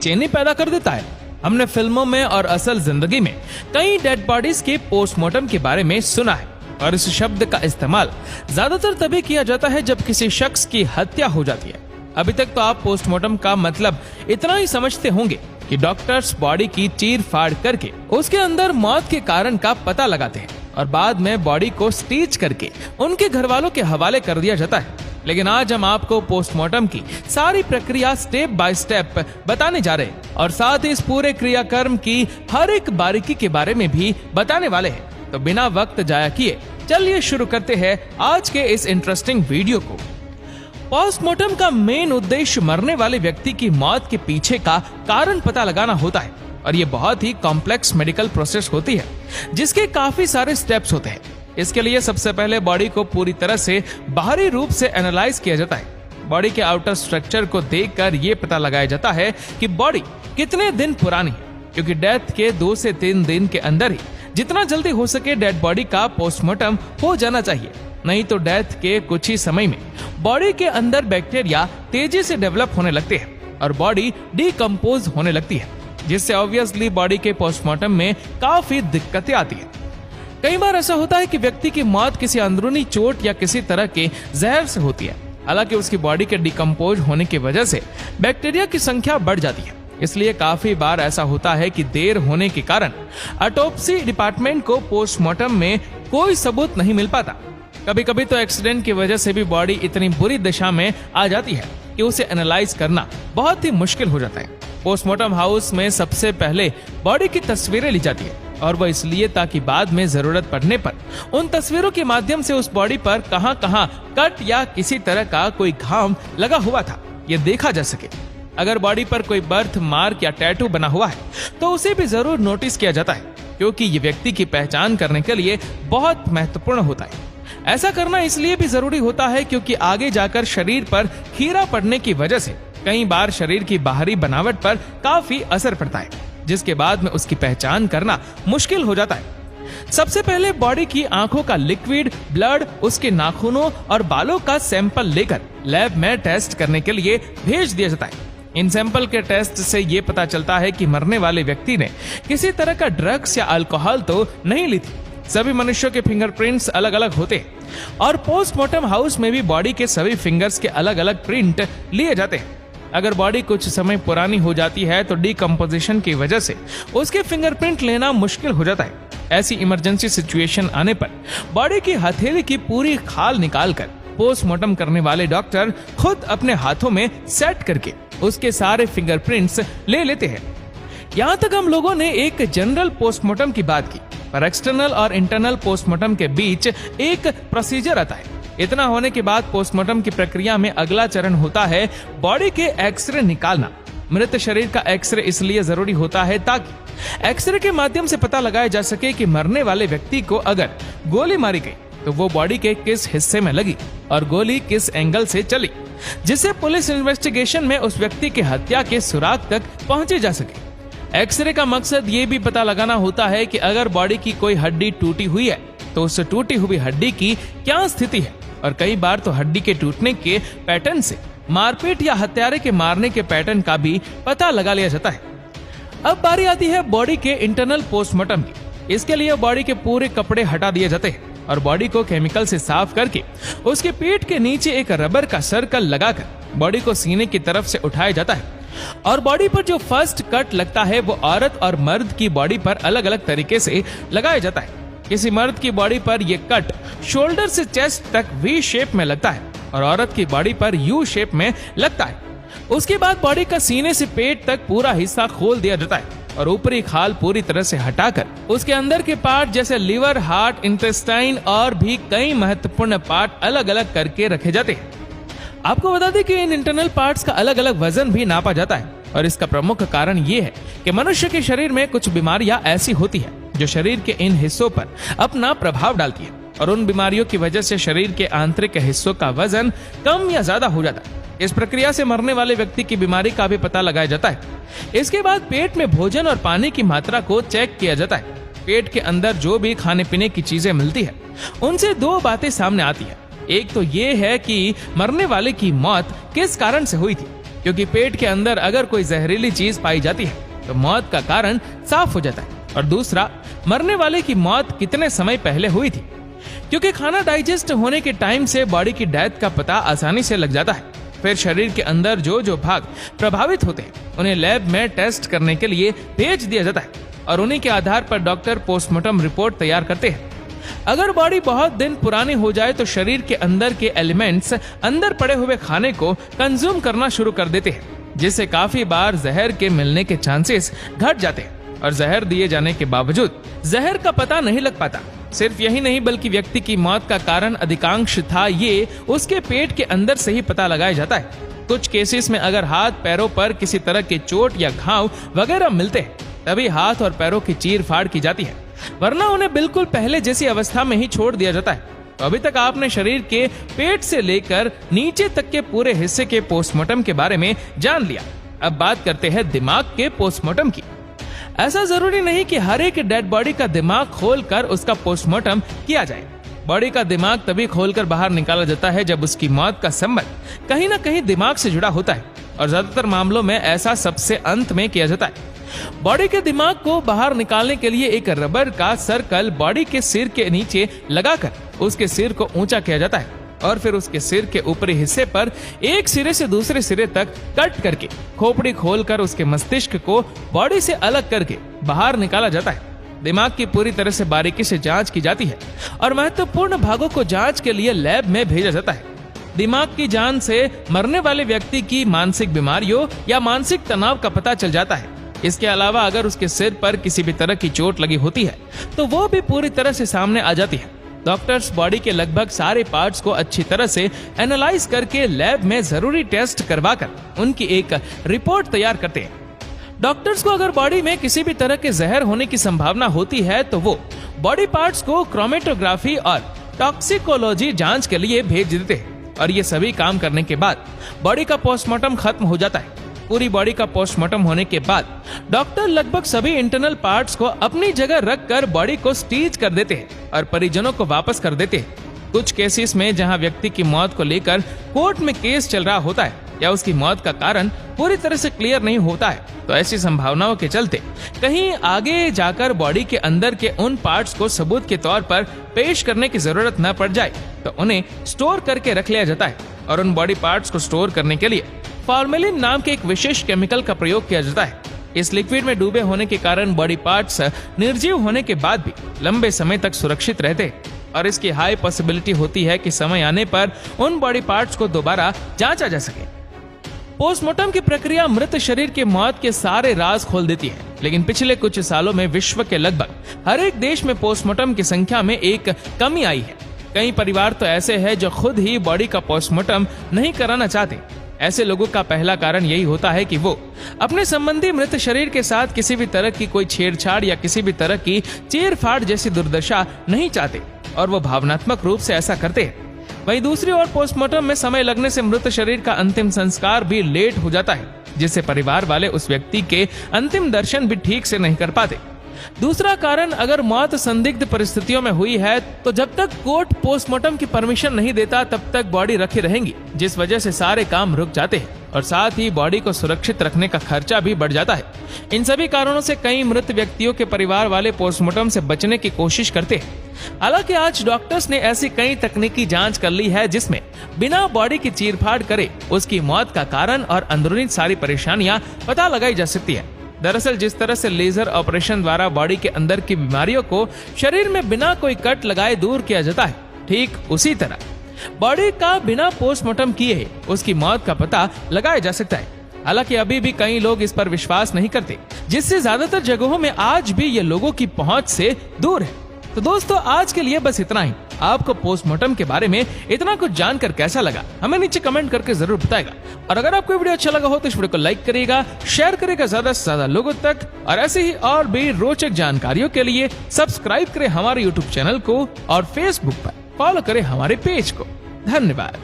चेनी पैदा कर देता है। हमने फिल्मों में और असल जिंदगी में कई डेड बॉडीज के पोस्टमार्टम के बारे में सुना है और इस शब्द का इस्तेमाल ज्यादातर तभी किया जाता है जब किसी शख्स की हत्या हो जाती है। अभी तक तो आप पोस्टमार्टम का मतलब इतना ही समझते होंगे कि डॉक्टर्स बॉडी की चीर फाड़ करके उसके अंदर मौत के कारण का पता लगाते हैं और बाद में बॉडी को स्टिच करके उनके घर वालों के हवाले कर दिया जाता है। लेकिन आज हम आपको पोस्टमार्टम की सारी प्रक्रिया स्टेप बाय स्टेप बताने जा रहे हैं और साथ ही इस पूरे क्रियाक्रम की हर एक बारीकी के बारे में भी बताने वाले हैं। तो बिना वक्त जाया किए चलिए शुरू करते हैं आज के इस इंटरेस्टिंग वीडियो को। पोस्टमार्टम का मेन उद्देश्य मरने वाले व्यक्ति की मौत के पीछे का कारण पता लगाना होता है और ये बहुत ही कॉम्प्लेक्स मेडिकल प्रोसेस होती है जिसके काफी सारे स्टेप्स होते हैं। इसके लिए सबसे पहले बॉडी को पूरी तरह से बाहरी रूप से एनालाइज किया जाता है। बॉडी के आउटर स्ट्रक्चर को देखकर ये पता लगाया जाता है कि बॉडी कितने दिन पुरानी है, क्योंकि डेथ के 2 से 3 दिन के अंदर ही जितना जल्दी हो सके डेड बॉडी का पोस्टमार्टम हो जाना चाहिए। नहीं तो डेथ के कुछ ही समय में बॉडी के अंदर बैक्टीरिया तेजी से डेवलप होने लगते हैं और बॉडी डिकम्पोज होने लगती है, जिससे ऑब्वियसली बॉडी के पोस्टमार्टम में काफी दिक्कतें आती है। कई बार ऐसा होता है कि व्यक्ति की मौत किसी अंदरूनी चोट या किसी तरह के जहर से होती है। हालांकि उसकी बॉडी के डिकम्पोज होने की वजह से बैक्टीरिया की संख्या बढ़ जाती है, इसलिए काफी बार ऐसा होता है कि देर होने के कारण ऑटोप्सी डिपार्टमेंट को पोस्टमार्टम में कोई सबूत नहीं मिल पाता। कभी कभी तो एक्सीडेंट की वजह से भी बॉडी इतनी बुरी दशा में आ जाती है कि उसे एनालाइज करना बहुत ही मुश्किल हो जाता है। पोस्टमार्टम हाउस में सबसे पहले बॉडी की तस्वीरें ली जाती है और वह इसलिए ताकि बाद में जरूरत पड़ने पर उन तस्वीरों के माध्यम से उस बॉडी पर कहां-कहां कट या किसी तरह का कोई घाव लगा हुआ था ये देखा जा सके। अगर बॉडी पर कोई बर्थ मार्क या टैटू बना हुआ है तो उसे भी जरूर नोटिस किया जाता है, क्योंकि ये व्यक्ति की पहचान करने के लिए बहुत महत्वपूर्ण होता है। ऐसा करना इसलिए भी जरूरी होता है क्योंकि आगे जाकर शरीर पर खीरा पड़ने की वजह से कई बार शरीर की बाहरी बनावट पर काफी असर पड़ता है, जिसके बाद में उसकी पहचान करना मुश्किल हो जाता है। सबसे पहले बॉडी की आंखों का लिक्विड, ब्लड, उसके नाखूनों और बालों का सैंपल लेकर लैब में टेस्ट करने के लिए भेज दिया जाता है। इन सैंपल के टेस्ट से ये पता चलता है कि मरने वाले व्यक्ति ने किसी तरह का ड्रग्स या अल्कोहल तो नहीं ली थी। सभी मनुष्यों के फिंगरप्रिंट्स अलग अलग होते हैं और पोस्टमार्टम हाउस में भी बॉडी के सभी फिंगर्स के अलग अलग प्रिंट लिए जाते हैं। अगर बॉडी कुछ समय पुरानी हो जाती है तो डिकम्पोजिशन की वजह से उसके फिंगरप्रिंट लेना मुश्किल हो जाता है। ऐसी इमरजेंसी सिचुएशन आने पर बॉडी की हथेली की पूरी खाल निकालकर पोस्टमार्टम करने वाले डॉक्टर खुद अपने हाथों में सेट करके उसके सारे फिंगरप्रिंट्स ले लेते हैं। यहाँ तक हम लोगों ने एक जनरल पोस्टमार्टम की बात की, पर एक्सटर्नल और इंटरनल पोस्टमार्टम के बीच एक प्रोसीजर आता है। इतना होने के बाद पोस्टमार्टम की प्रक्रिया में अगला चरण होता है बॉडी के एक्सरे निकालना। मृत शरीर का एक्सरे इसलिए जरूरी होता है ताकि एक्सरे के माध्यम से पता लगाया जा सके कि मरने वाले व्यक्ति को अगर गोली मारी गई तो वो बॉडी के किस हिस्से में लगी और गोली किस एंगल से चली, जिससे पुलिस इन्वेस्टिगेशन में उस व्यक्ति की हत्या के सुराग तक पहुंचे जा सके। एक्सरे का मकसद ये भी पता लगाना होता है कि अगर बॉडी की कोई हड्डी टूटी हुई है तो उस टूटी हुई हड्डी की क्या स्थिति है, और कई बार तो हड्डी के टूटने के पैटर्न से मारपीट या हत्यारे के मारने के पैटर्न का भी पता लगा लिया जाता है। अब बारी आती है बॉडी के इंटरनल पोस्टमार्टम की। इसके लिए बॉडी के पूरे कपड़े हटा दिए जाते हैं और बॉडी को केमिकल से साफ करके उसके पेट के नीचे एक रबर का सर्कल लगाकर बॉडी को सीने की तरफ से उठाया जाता है और बॉडी पर जो फर्स्ट कट लगता है वो औरत और मर्द की बॉडी पर अलग अलग तरीके से लगाया जाता है। किसी मर्द की बॉडी पर ये कट शोल्डर से चेस्ट तक वी शेप में लगता है और औरत की बॉडी पर यू शेप में लगता है। उसके बाद बॉडी का सीने से पेट तक पूरा हिस्सा खोल दिया जाता है और ऊपरी खाल पूरी तरह से हटाकर उसके अंदर के पार्ट जैसे लिवर, हार्ट, इंटेस्टाइन और भी कई महत्वपूर्ण पार्ट अलग अलग करके रखे जाते हैं। आपको बता दें कि इन इंटरनल पार्ट्स का अलग अलग वजन भी नापा जाता है और इसका प्रमुख कारण ये है कि मनुष्य के शरीर में कुछ बीमारियां ऐसी होती है जो शरीर के इन हिस्सों पर अपना प्रभाव डालती है और उन बीमारियों की वजह से शरीर के आंतरिक हिस्सों का वजन कम या ज्यादा हो जाता है। इस प्रक्रिया से मरने वाले व्यक्ति की बीमारी का भी पता लगाया जाता है। इसके बाद पेट में भोजन और पानी की मात्रा को चेक किया जाता है। पेट के अंदर जो भी खाने पीने की चीजें मिलती है उनसे 2 बातें सामने आती है। एक तो ये है कि मरने वाले की मौत किस कारण से हुई थी क्योंकि पेट के अंदर अगर कोई जहरीली चीज पाई जाती है तो मौत का कारण साफ हो जाता है। और दूसरा, मरने वाले की मौत कितने समय पहले हुई थी, क्योंकि खाना डाइजेस्ट होने के टाइम से बॉडी की डेथ का पता आसानी से लग जाता है। फिर शरीर के अंदर जो जो भाग प्रभावित होते हैं उन्हें लैब में टेस्ट करने के लिए भेज दिया जाता है और उन्हीं के आधार पर डॉक्टर पोस्टमार्टम रिपोर्ट तैयार करते हैं। अगर बॉडी बहुत दिन पुरानी हो जाए तो शरीर के अंदर के एलिमेंट्स अंदर पड़े हुए खाने को कंज्यूम करना शुरू कर देते हैं, जिससे काफी बार जहर के मिलने के चांसेस घट जाते हैं और जहर दिए जाने के बावजूद जहर का पता नहीं लग पाता। सिर्फ यही नहीं बल्कि व्यक्ति की मौत का कारण अधिकांश था ये उसके पेट के अंदर से ही पता लगाया जाता है। कुछ केसेस में अगर हाथ पैरों पर किसी तरह के चोट या घाव वगैरह मिलते हैं तभी हाथ और पैरों की चीर फाड़ की जाती है, वरना उन्हें बिल्कुल पहले जैसी अवस्था में ही छोड़ दिया जाता है। तो अभी तक आपने शरीर के पेट से लेकर नीचे तक के पूरे हिस्से के पोस्टमार्टम के बारे में जान लिया। अब बात करते हैं दिमाग के पोस्टमार्टम की। ऐसा जरूरी नहीं कि हर एक डेड बॉडी का दिमाग खोलकर उसका पोस्टमार्टम किया जाए। बॉडी का दिमाग तभी खोलकर बाहर निकाला जाता है जब उसकी मौत का संबंध कहीं ना कहीं दिमाग से जुड़ा होता है और ज्यादातर मामलों में ऐसा सबसे अंत में किया जाता है। बॉडी के दिमाग को बाहर निकालने के लिए एक रबर का सर्कल बॉडी के सिर के नीचे लगाकर उसके सिर को ऊंचा किया जाता है और फिर उसके सिर के ऊपरी हिस्से पर एक सिरे से दूसरे सिरे तक कट करके खोपड़ी खोलकर उसके मस्तिष्क को बॉडी से अलग करके बाहर निकाला जाता है। दिमाग की पूरी तरह से बारीकी से जांच की जाती है और महत्वपूर्ण भागों को जांच के लिए लैब में भेजा जाता है। दिमाग की जान से मरने वाले व्यक्ति की मानसिक बीमारियों या मानसिक तनाव का पता चल जाता है। इसके अलावा अगर उसके सिर पर किसी भी तरह की चोट लगी होती है तो वो भी पूरी तरह से सामने आ जाती है। डॉक्टर्स बॉडी के लगभग सारे पार्ट्स को अच्छी तरह से एनालाइज करके लैब में जरूरी टेस्ट करवाकर उनकी एक रिपोर्ट तैयार करते हैं। डॉक्टर्स को अगर बॉडी में किसी भी तरह के जहर होने की संभावना होती है तो वो बॉडी पार्ट्स को क्रोमेटोग्राफी और टॉक्सिकोलॉजी जांच के लिए भेज देते हैं और ये सभी काम करने के बाद बॉडी का पोस्टमार्टम खत्म हो जाता है। पूरी बॉडी का पोस्टमार्टम होने के बाद डॉक्टर लगभग सभी इंटरनल पार्ट्स को अपनी जगह रखकर बॉडी को स्टीच कर देते हैं और परिजनों को वापस कर देते हैं। कुछ केसेस में जहां व्यक्ति की मौत को लेकर कोर्ट में केस चल रहा होता है या उसकी मौत का कारण पूरी तरह से क्लियर नहीं होता है तो ऐसी संभावनाओं के चलते कहीं आगे जाकर बॉडी के अंदर के उन पार्ट्स को सबूत के तौर पर पेश करने की जरूरत न पड़ जाए तो उन्हें स्टोर करके रख लिया जाता है और उन बॉडी पार्ट्स को स्टोर करने के लिए फॉर्मेलिन नाम के एक विशेष केमिकल का प्रयोग किया जाता है। इस लिक्विड में डूबे होने के कारण बॉडी पार्ट्स निर्जीव होने के बाद भी लंबे समय तक सुरक्षित रहते हैं और इसकी हाई पॉसिबिलिटी होती है कि समय आने पर उन बॉडी पार्ट्स को दोबारा जांचा जा सके। पोस्टमार्टम की प्रक्रिया मृत शरीर के मौत के सारे राज खोल देती है, लेकिन पिछले कुछ सालों में विश्व के लगभग हर एक देश में पोस्टमार्टम की संख्या में एक कमी आई है। कई परिवार तो ऐसे हैं जो खुद ही बॉडी का पोस्टमार्टम नहीं कराना चाहते। ऐसे लोगों का पहला कारण यही होता है कि वो अपने संबंधी मृत शरीर के साथ किसी भी तरह की कोई छेड़छाड़ या किसी भी तरह की चीर-फाड़ जैसी दुर्दशा नहीं चाहते और वो भावनात्मक रूप से ऐसा करते हैं। वहीं दूसरी ओर पोस्टमार्टम में समय लगने से मृत शरीर का अंतिम संस्कार भी लेट हो जाता है, जिससे परिवार वाले उस व्यक्ति के अंतिम दर्शन भी ठीक से नहीं कर पाते। दूसरा कारण, अगर मौत संदिग्ध परिस्थितियों में हुई है तो जब तक कोर्ट पोस्टमार्टम की परमिशन नहीं देता तब तक बॉडी रखी रहेंगी, जिस वजह से सारे काम रुक जाते हैं और साथ ही बॉडी को सुरक्षित रखने का खर्चा भी बढ़ जाता है। इन सभी कारणों से कई मृत व्यक्तियों के परिवार वाले पोस्टमार्टम से बचने की कोशिश करते हैं। हालांकि आज डॉक्टर्स ने ऐसी कई तकनीकी जांच कर ली है जिसमें बिना बॉडी की चीरफाड़ करे उसकी मौत का कारण और अंदरूनी सारी परेशानियां पता लगाई जा सकती है। दरअसल जिस तरह से लेजर ऑपरेशन द्वारा बॉडी के अंदर की बीमारियों को शरीर में बिना कोई कट लगाए दूर किया जाता है, ठीक उसी तरह बॉडी का बिना पोस्टमार्टम किए उसकी मौत का पता लगाया जा सकता है। हालांकि अभी भी कई लोग इस पर विश्वास नहीं करते, जिससे ज्यादातर जगहों में आज भी ये लोगों की पहुंच से दूर है। तो दोस्तों, आज के लिए बस इतना ही। आपको पोस्टमार्टम के बारे में इतना कुछ जानकर कैसा लगा हमें नीचे कमेंट करके जरूर बताएगा। और अगर आपको वीडियो अच्छा लगा हो तो इस वीडियो को लाइक करिएगा, शेयर करिएगा ज्यादा से ज्यादा लोगों तक, और ऐसे ही और भी रोचक जानकारियों के लिए सब्सक्राइब करें हमारे यूट्यूब चैनल को और फेसबुक पर फॉलो करें हमारे पेज को। धन्यवाद।